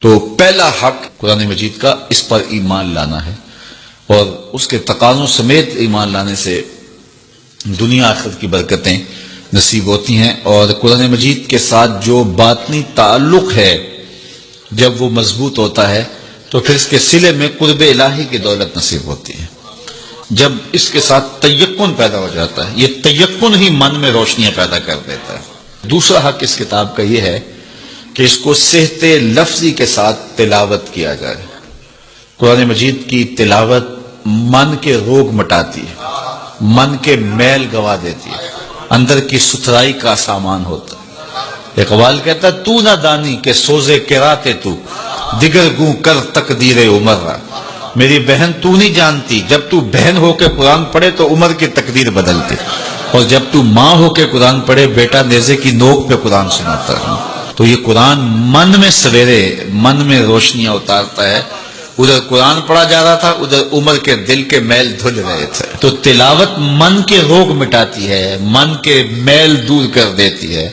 تو پہلا حق قرآن مجید کا اس پر ایمان لانا ہے، اور اس کے تقاضوں سمیت ایمان لانے سے دنیا آخرت کی برکتیں نصیب ہوتی ہیں، اور قرآن مجید کے ساتھ جو باطنی تعلق ہے جب وہ مضبوط ہوتا ہے تو پھر اس کے صلے میں قرب الہی کی دولت نصیب ہوتی ہے۔ جب اس کے ساتھ تیقن پیدا ہو جاتا ہے، یہ تیقن ہی من میں روشنیاں پیدا کر دیتا ہے۔ دوسرا حق اس کتاب کا یہ ہے کہ اس کو صحت لفظی کے ساتھ تلاوت کیا جائے۔ قرآن مجید کی تلاوت من کے روگ مٹاتی ہے، من کے میل گوا دیتی ہے، اندر کی ستھرائی کا سامان ہوتا ہے۔ اقبال کہتا ہے تو نہ دانی کہ سوزے کراتے تو دیگر گوں کر تقدیر عمر را، میری بہن تو نہیں جانتی جب تو بہن ہو کے قرآن پڑھے تو عمر کی تقدیر بدلتی، اور جب تو ماں ہو کے قرآن پڑھے بیٹا نیزے کی نوک پہ قرآن سناتا ہے۔ تو یہ قرآن من میں سویرے من میں روشنیاں اتارتا ہے۔ ادھر قرآن پڑھا جا رہا تھا، ادھر عمر کے دل کے میل دھل رہے تھے۔ تو تلاوت من کے روگ مٹاتی ہے، من کے میل دور کر دیتی ہے،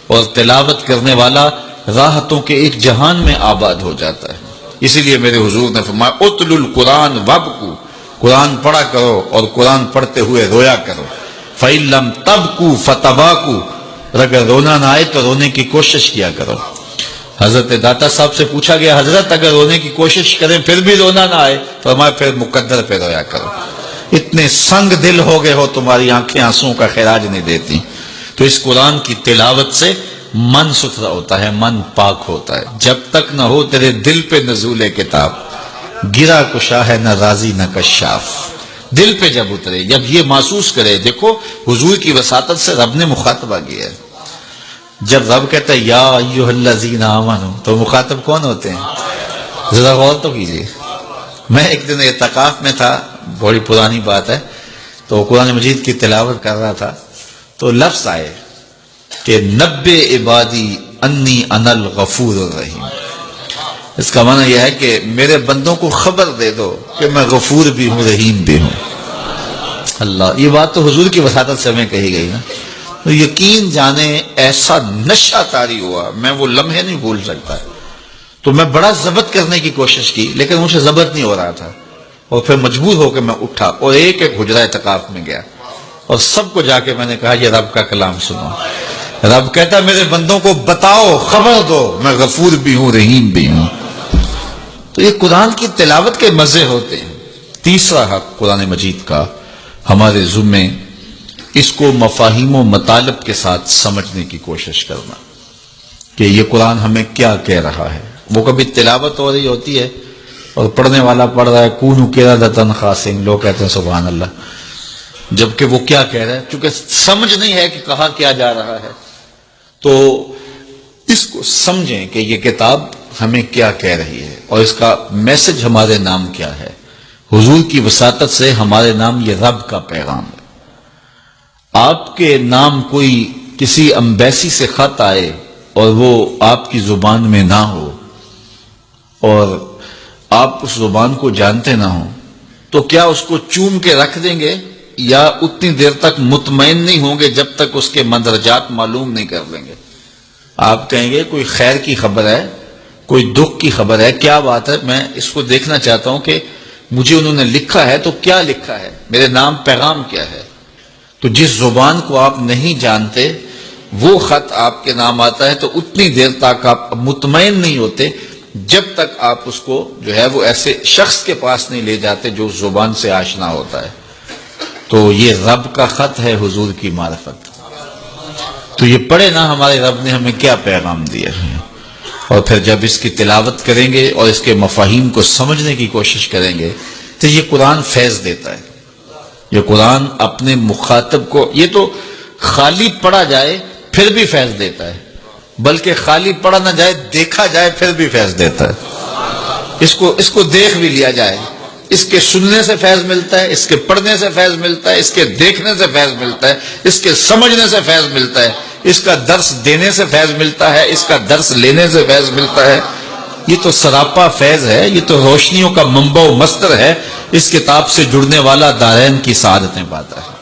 اور تلاوت کرنے والا راحتوں کے ایک جہان میں آباد ہو جاتا ہے۔ اسی لیے میرے حضور نے فرمایا اتل القرآن وابکو، قرآن پڑھا کرو اور قرآن پڑھتے ہوئے رویا کرو، فَإِن لَمْ تَبْكُوا فَتَبَاكُوا، اور اگر رونا نہ آئے تو رونے کی کوشش کیا کرو۔ حضرت داتا صاحب سے پوچھا گیا حضرت اگر رونے کی کوشش کریں پھر بھی رونا نہ آئے، فرمایا پھر مقدر پہ رویا کرو، اتنے سنگ دل ہو گئے ہو تمہاری آنکھیں آنسوں کا خراج نہیں دیتی۔ تو اس قرآن کی تلاوت سے من ستھرا ہوتا ہے، من پاک ہوتا ہے۔ جب تک نہ ہو تیرے دل پہ نزول کتاب، گرا کشا ہے نہ راضی نہ کشاف، دل پہ جب اترے، جب یہ محسوس کرے۔ دیکھو حضور کی وساطت سے رب نے مخاطبہ کیا ہے۔ جب رب کہتا ہے یا ایھا الذین آمنوا، تو مخاطب کون ہوتے ہیں؟ ذرا غور تو کیجیے۔ میں ایک دن اعتکاف میں تھا، بڑی پرانی بات ہے، تو قرآن مجید کی تلاوت کر رہا تھا، تو لفظ آئے کہ نبئ عبادی انی انا الغفور الرحیم۔ اس کا معنی یہ ہے کہ میرے بندوں کو خبر دے دو کہ میں غفور بھی ہوں رحیم بھی ہوں۔ اللہ، یہ بات تو حضور کی وساطت سے ہمیں کہی گئی نا۔ تو یقین جانے ایسا نشہ طاری ہوا، میں وہ لمحے نہیں بھول سکتا۔ تو میں بڑا ضبط کرنے کی کوشش کی لیکن مجھے ضبط نہیں ہو رہا تھا، اور پھر مجبور ہو کے میں اٹھا اور ایک ایک حجرہ اعتکاف میں گیا اور سب کو جا کے میں نے کہا یہ رب کا کلام سنو۔ رب کہتا میرے بندوں کو بتاؤ، خبر دو، میں غفور بھی ہوں رحیم بھی ہوں۔ تو یہ قرآن کی تلاوت کے مزے ہوتے ہیں۔ تیسرا حق قرآن مجید کا ہمارے ذمے، اس کو مفاہیم و مطالب کے ساتھ سمجھنے کی کوشش کرنا کہ یہ قرآن ہمیں کیا کہہ رہا ہے۔ وہ کبھی تلاوت ہو رہی ہوتی ہے اور پڑھنے والا پڑھ رہا ہے کونوا قردۃ خاسئین، لوگ کہتے ہیں سبحان اللہ، جبکہ وہ کیا کہہ رہا ہے، چونکہ سمجھ نہیں ہے کہ کہا کیا جا رہا ہے۔ تو اس کو سمجھیں کہ یہ کتاب ہمیں کیا کہہ رہی ہے اور اس کا میسج ہمارے نام کیا ہے۔ حضور کی وساطت سے ہمارے نام یہ رب کا پیغام ہے۔ آپ کے نام کوئی کسی امبیسی سے خط آئے اور وہ آپ کی زبان میں نہ ہو اور آپ اس زبان کو جانتے نہ ہوں، تو کیا اس کو چوم کے رکھ دیں گے یا اتنی دیر تک مطمئن نہیں ہوں گے جب تک اس کے مندرجات معلوم نہیں کر لیں گے؟ آپ کہیں گے کوئی خیر کی خبر ہے، کوئی دکھ کی خبر ہے، کیا بات ہے، میں اس کو دیکھنا چاہتا ہوں کہ مجھے انہوں نے لکھا ہے تو کیا لکھا ہے، میرے نام پیغام کیا ہے۔ تو جس زبان کو آپ نہیں جانتے وہ خط آپ کے نام آتا ہے تو اتنی دیر تک آپ مطمئن نہیں ہوتے جب تک آپ اس کو جو ہے وہ ایسے شخص کے پاس نہیں لے جاتے جو اس زبان سے آشنا ہوتا ہے۔ تو یہ رب کا خط ہے، حضور کی معرفت۔ تو یہ پڑھے نا ہمارے رب نے ہمیں کیا پیغام دیا ہے، اور پھر جب اس کی تلاوت کریں گے اور اس کے مفاہیم کو سمجھنے کی کوشش کریں گے تو یہ قرآن فیض دیتا ہے۔ یہ قرآن اپنے مخاطب کو، یہ تو خالی پڑھا جائے پھر بھی فیض دیتا ہے، بلکہ خالی پڑھا نہ جائے دیکھا جائے پھر بھی فیض دیتا ہے۔ اس کو دیکھ بھی لیا جائے، اس کے سننے سے فیض ملتا ہے، اس کے پڑھنے سے فیض ملتا ہے، اس کے دیکھنے سے فیض ملتا ہے، اس کے سمجھنے سے فیض ملتا ہے، اس کا درس دینے سے فیض ملتا ہے، اس کا درس لینے سے فیض ملتا ہے۔ یہ تو سراپا فیض ہے، یہ تو روشنیوں کا منبع و مصدر ہے۔ اس کتاب سے جڑنے والا دارین کی سعادتیں پاتا ہے۔